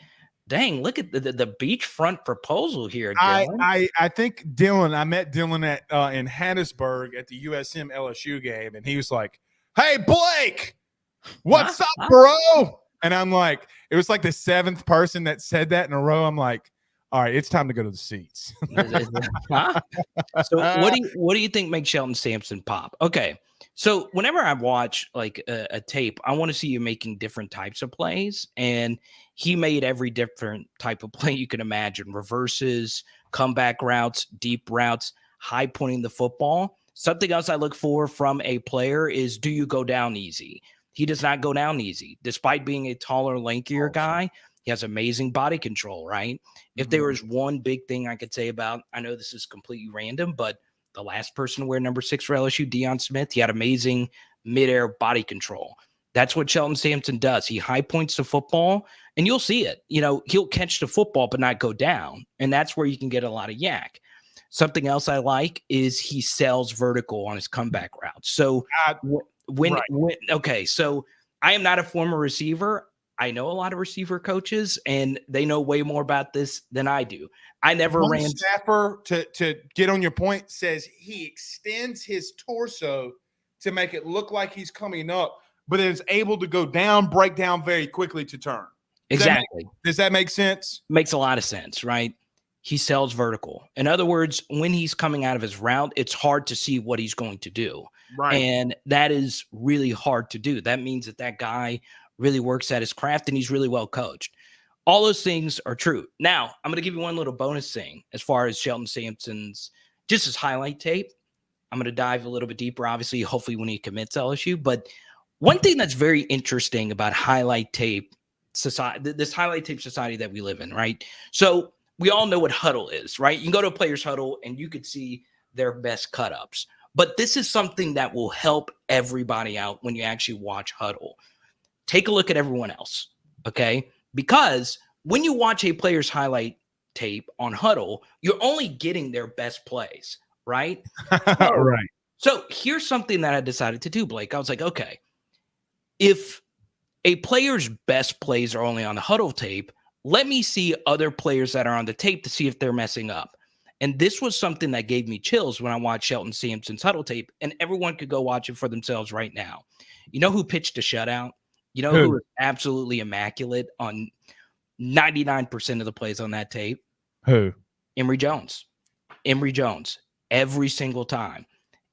Speaker 2: Dang, look at the beachfront proposal here, Dylan.
Speaker 1: I think Dylan, I met Dylan at in Hattiesburg at the USM LSU game, and he was like, "Hey Blake, what's up, bro?" And I'm like, it was like the 7th person that said that in a row. I'm like, all right, it's time to go to the seats.
Speaker 2: So what do you think makes Shelton Sampson pop? Okay. So whenever I watch like a tape, I want to see you making different types of plays. And he made every different type of play you can imagine: reverses, comeback routes, deep routes, high pointing the football. Something else I look for from a player is, do you go down easy? He does not go down easy. Despite being a taller, lankier guy, he has amazing body control, right? If there was one big thing I could say about, I know this is completely random, but the last person to wear number 6 for LSU, Deion Smith, he had amazing midair body control. That's what Shelton Sampson does. He high points the football, and you'll see it. You know, he'll catch the football but not go down, and that's where you can get a lot of yak. Something else I like is he sells vertical on his comeback routes. So okay, so I am not a former receiver. I know a lot of receiver coaches, and they know way more about this than I do. I never
Speaker 1: One
Speaker 2: ran.
Speaker 1: Staffer, to get on your point, says he extends his torso to make it look like he's coming up, but is able to go down, break down very quickly to turn.
Speaker 2: Exactly.
Speaker 1: Does that make sense?
Speaker 2: Makes a lot of sense, right? He sells vertical. In other words, when he's coming out of his route, it's hard to see what he's going to do.
Speaker 1: Right.
Speaker 2: And that is really hard to do. That means that guy really works at his craft and he's really well coached. All those things are true. Now, I'm going to give you one little bonus thing as far as Shelton Sampson's, just his highlight tape. I'm going to dive a little bit deeper, obviously, hopefully when he commits LSU. But one thing that's very interesting about highlight tape society, this highlight tape society that we live in, right? So we all know what huddle is, right? You can go to a player's huddle and you could see their best cut-ups. But this is something that will help everybody out when you actually watch huddle. Take a look at everyone else, okay? Because when you watch a player's highlight tape on huddle, you're only getting their best plays, right?
Speaker 1: Right.
Speaker 2: So here's something that I decided to do, Blake. I was like, okay, if a player's best plays are only on the huddle tape, let me see other players that are on the tape to see if they're messing up. And this was something that gave me chills when I watched Shelton Sampson's huddle tape, and everyone could go watch it for themselves right now. You know who pitched a shutout? You know who was absolutely immaculate on 99% of the plays on that tape?
Speaker 1: Who?
Speaker 2: Emory Jones. Emory Jones. Every single time.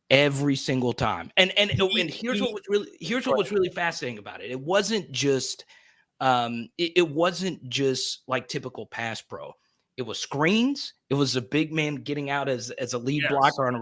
Speaker 2: Every single time. And here's what was really fascinating about it. It wasn't just it wasn't just like typical pass pro. It was screens. It was a big man getting out as a lead blocker on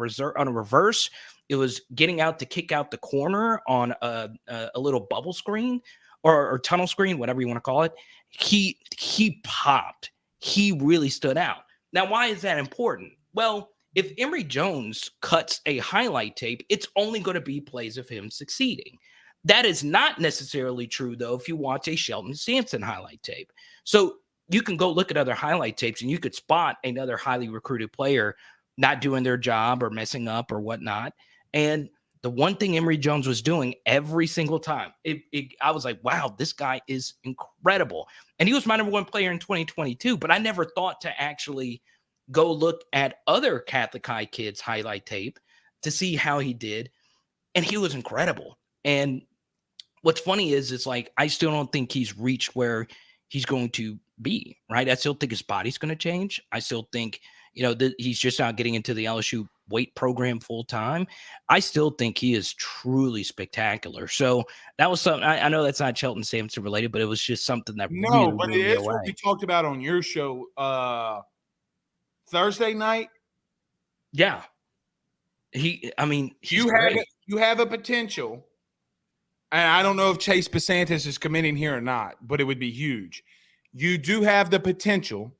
Speaker 2: a reverse. It was getting out to kick out the corner on a little bubble screen or tunnel screen, whatever you want to call it. He popped. He really stood out. Now, why is that important? Well, if Emory Jones cuts a highlight tape, it's only going to be plays of him succeeding. That is not necessarily true, though, if you watch a Shelton Sampson highlight tape. So you can go look at other highlight tapes and you could spot another highly recruited player not doing their job or messing up or whatnot. And the one thing Emory Jones was doing every single time, I was like, wow, this guy is incredible. And he was my number 1 player in 2022, but I never thought to actually go look at other Catholic High kids' highlight tape to see how he did. And he was incredible. And what's funny is it's like, I still don't think he's reached where he's going to be, right? I still think his body's going to change. I still think, he's just not getting into the LSU weight program full time, I still think he is truly spectacular. So that was something. I know that's not Shelton Sampson related, but it was just something that really
Speaker 1: but
Speaker 2: blew
Speaker 1: it
Speaker 2: me
Speaker 1: is what
Speaker 2: away.
Speaker 1: we talked about on your show Thursday night.
Speaker 2: Yeah, he's great.
Speaker 1: You have a potential. And I don't know if Chase Basantis is committing here or not, but it would be huge. You do have the potential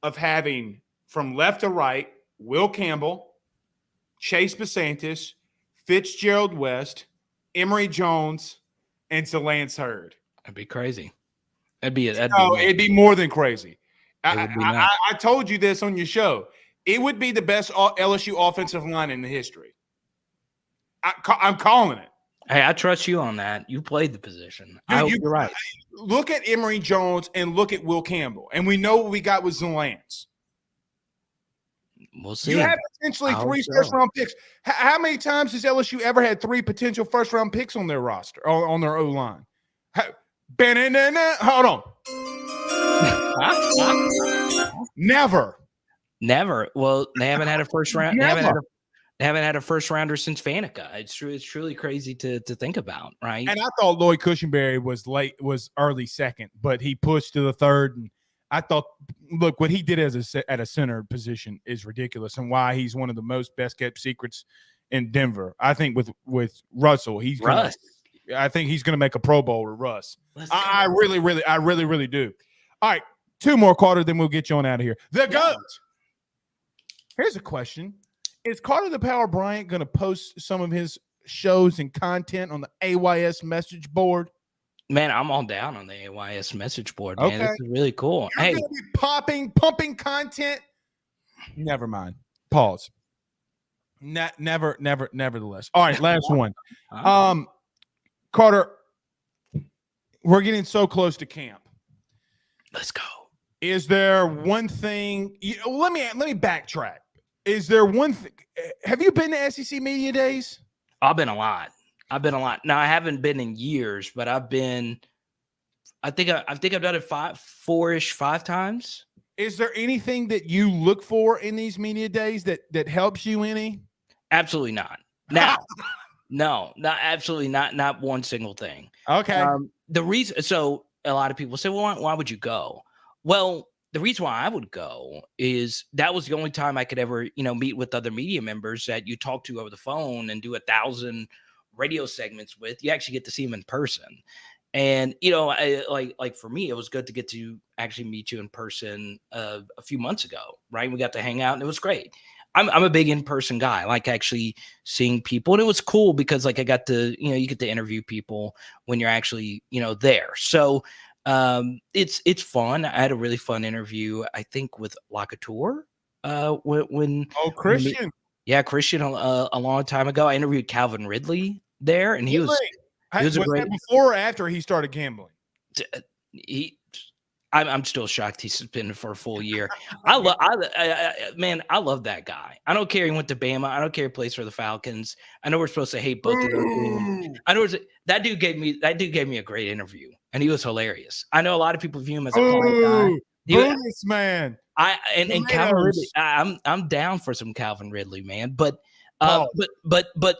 Speaker 1: of having from left to right Will Campbell, Chase Basantis, Fitzgerald West, Emory Jones, and Lance Hurd.
Speaker 2: That'd be crazy. It'd
Speaker 1: be more than crazy.
Speaker 2: It would be nuts.
Speaker 1: I told you this on your show. It would be the best LSU offensive line in the history. I'm calling it.
Speaker 2: Hey, I trust you on that. You played the position. I hope you're right.
Speaker 1: Look at Emory Jones and look at Will Campbell, and we know what we got with Lance.
Speaker 2: We'll see.
Speaker 1: You have potentially 3 first-round picks. How many times has LSU ever had 3 potential first-round picks on their roster, on their O-line? Hold on. Never.
Speaker 2: Well, they haven't had a first round. They haven't had a first rounder since Faneca. It's true. It's truly crazy to think about, right?
Speaker 1: And I thought Lloyd Cushenberry was early second, but he pushed to the third. And I thought, look, what he did at a center position is ridiculous, and why he's one of the best kept secrets in Denver. I think with Russell, I think he's going to make a Pro Bowl with Russ. I really do. All right, 2 more, Carter, then we'll get you on out of here. The GOAT. Here's a question. Is Carter the Power Bryant going to post some of his shows and content on the AYS message board?
Speaker 2: Man, I'm all down on the AYS message board, man. Okay. This is really cool.
Speaker 1: You're going to be pumping content? Never mind. Pause. Nevertheless. All right, last one. Carter, we're getting so close to camp.
Speaker 2: Let's go.
Speaker 1: Is there one thing? Let me backtrack. Is there one thing? Have you been to SEC Media Days?
Speaker 2: I've been a lot. Now I haven't been in years, but I've been. I think I've done it 5 times.
Speaker 1: Is there anything that you look for in these media days that helps you any?
Speaker 2: Absolutely not. Now, no, absolutely not. Not one single thing.
Speaker 1: Okay.
Speaker 2: The reason. So a lot of people say, "Well, why would you go?" Well, the reason why I would go is that was the only time I could ever, meet with other media members that you talk to over the phone and do 1,000 radio segments with. You actually get to see them in person. And, like for me, it was good to get to actually meet you in person a few months ago, right? We got to hang out and it was great. I'm a big in-person guy. I like actually seeing people. And it was cool because I got to, you get to interview people when you're actually, there. So, it's fun. I had a really fun interview, I think, with Lacouture when
Speaker 1: Christian.
Speaker 2: Christian a long time ago. I interviewed Calvin Ridley there, and he was a great.
Speaker 1: Before or after he started gambling?
Speaker 2: I'm still shocked he's suspended for a full year. I love that guy. I don't care he went to Bama. I don't care he plays for the Falcons. I know we're supposed to hate both of those teams. I know that dude gave me a great interview, and he was hilarious. I know a lot of people view him as a quiet guy.
Speaker 1: Man.
Speaker 2: And Calvin Ridley. I'm down for some Calvin Ridley, man. But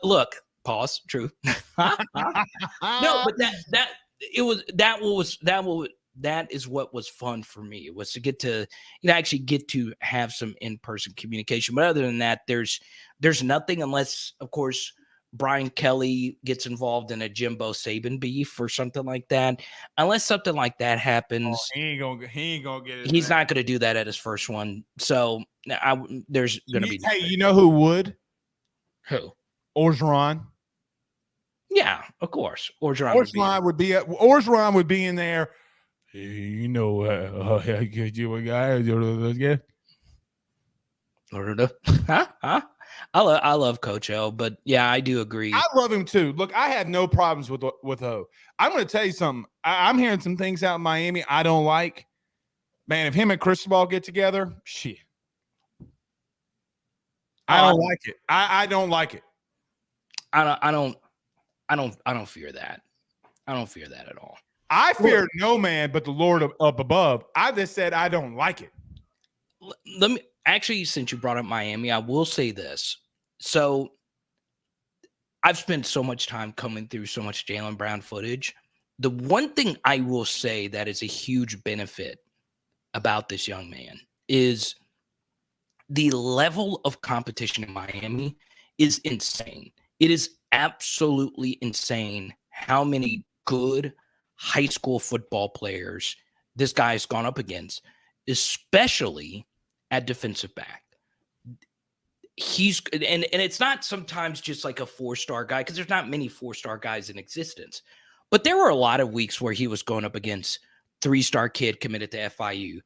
Speaker 2: look, pause. True. No, but that is what was fun for me. It was to get to, actually get to have some in-person communication. But other than that, there's nothing unless, of course, Brian Kelly gets involved in a Jimbo Saban beef or something like that. Unless something like that happens,
Speaker 1: he ain't gonna get it.
Speaker 2: He's not going to do that at his first one. So there's going to be.
Speaker 1: Hey, you know who would?
Speaker 2: Who?
Speaker 1: Orgeron.
Speaker 2: Yeah, of course.
Speaker 1: Orgeron would be in there. Hey,
Speaker 2: I love Coach O, but yeah, I do agree.
Speaker 1: I love him too. Look, I have no problems with O. I'm going to tell you something. I'm hearing some things out in Miami I don't like. Man, if him and Cristobal get together, shit. I don't like it. I don't like it.
Speaker 2: I don't fear that. I don't fear that at all.
Speaker 1: I fear no man but the Lord up above. I just said I don't like it.
Speaker 2: Actually, since you brought up Miami, I will say this. So I've spent so much time coming through so much Jaylen Brown footage. The one thing I will say that is a huge benefit about this young man is the level of competition in Miami is insane. It is absolutely insane how many good high school football players this guy's gone up against, especially at defensive back. He's and it's not sometimes just like a 4-star guy, because there's not many 4-star guys in existence. But there were a lot of weeks where he was going up against 3-star kid committed to FIU,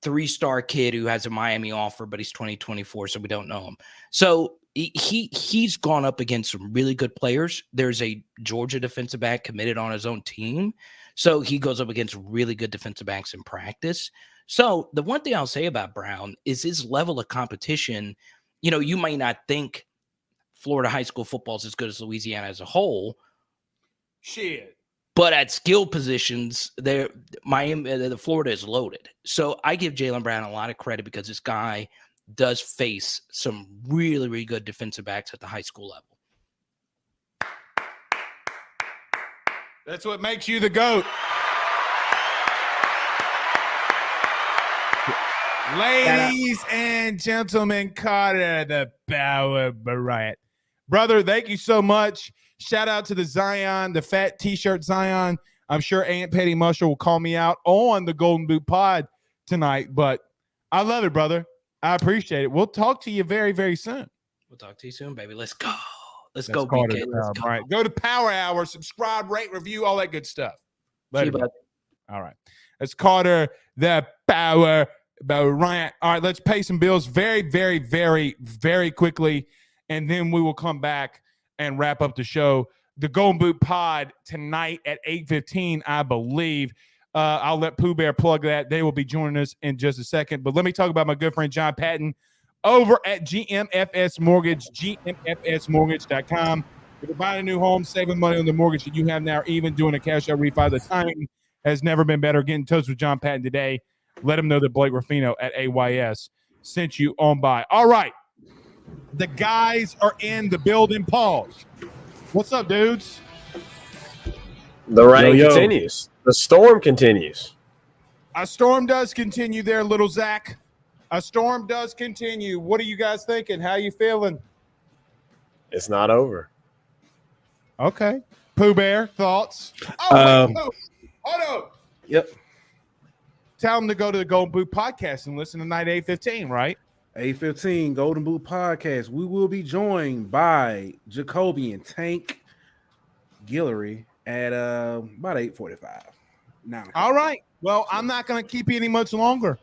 Speaker 2: 3-star kid who has a Miami offer, but he's 2024, so we don't know him. So he's gone up against some really good players. There's a Georgia defensive back committed on his own team, so he goes up against really good defensive backs in practice. So the one thing I'll say about Brown is his level of competition. You know, you might not think Florida high school football is as good as Louisiana as a whole.
Speaker 1: Shit.
Speaker 2: But at skill positions, the Florida is loaded. So I give Jaylen Brown a lot of credit because this guy does face some really, really good defensive backs at the high school level.
Speaker 1: That's what makes you the GOAT. Ladies and gentlemen, Carter the Bryant. Brother, thank you so much. Shout out to the Zion, the fat T-shirt Zion. I'm sure Aunt Petty Musher will call me out on the Golden Boot Pod tonight, but I love it, brother. I appreciate it. We'll talk to you very, very soon.
Speaker 2: We'll talk to you soon, baby. Let's go. Let's
Speaker 1: That's
Speaker 2: go,
Speaker 1: Carter,
Speaker 2: BK. Let's go.
Speaker 1: Right. Go to Power Hour, subscribe, rate, review, all that good stuff. Later, all right. That's Carter the Power Bryant. All right, let's pay some bills very, very, very, very quickly, and then we will come back and wrap up the show. The Golden Boot Pod tonight at 8:15, I believe. I'll let Pooh Bear plug that. They will be joining us in just a second. But let me talk about my good friend John Patton over at GMFS Mortgage, GMFSmortgage.com. If you're buying a new home, saving money on the mortgage that you have now, or even doing a cash out refi, the timing has never been better. Get in touch with John Patton today. Let him know that Blake Ruffino at AYS sent you on by. All right. The guys are in the building. Pause. What's up, dudes?
Speaker 3: The rain continues. The storm continues.
Speaker 1: A storm does continue there, little Zach. A storm does continue. What are you guys thinking? How you feeling?
Speaker 3: It's not over.
Speaker 1: Okay. Pooh Bear, thoughts? Oh, wait, hold on.
Speaker 4: Yep.
Speaker 1: Tell them to go to the Golden Boot Podcast and listen tonight at 8:15, right?
Speaker 4: 8:15 Golden Boot Podcast. We will be joined by Jacoby and Tank Guillory at about 8:45. Now,
Speaker 1: all right. Well, I'm not going to keep you any much longer.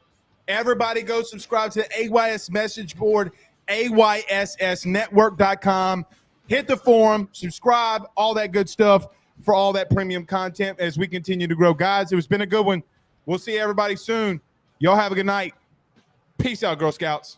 Speaker 1: Everybody go subscribe to the AYS message board, AYSSnetwork.com. Hit the forum, subscribe, all that good stuff for all that premium content as we continue to grow. Guys, it's been a good one. We'll see everybody soon. Y'all have a good night. Peace out, Girl Scouts.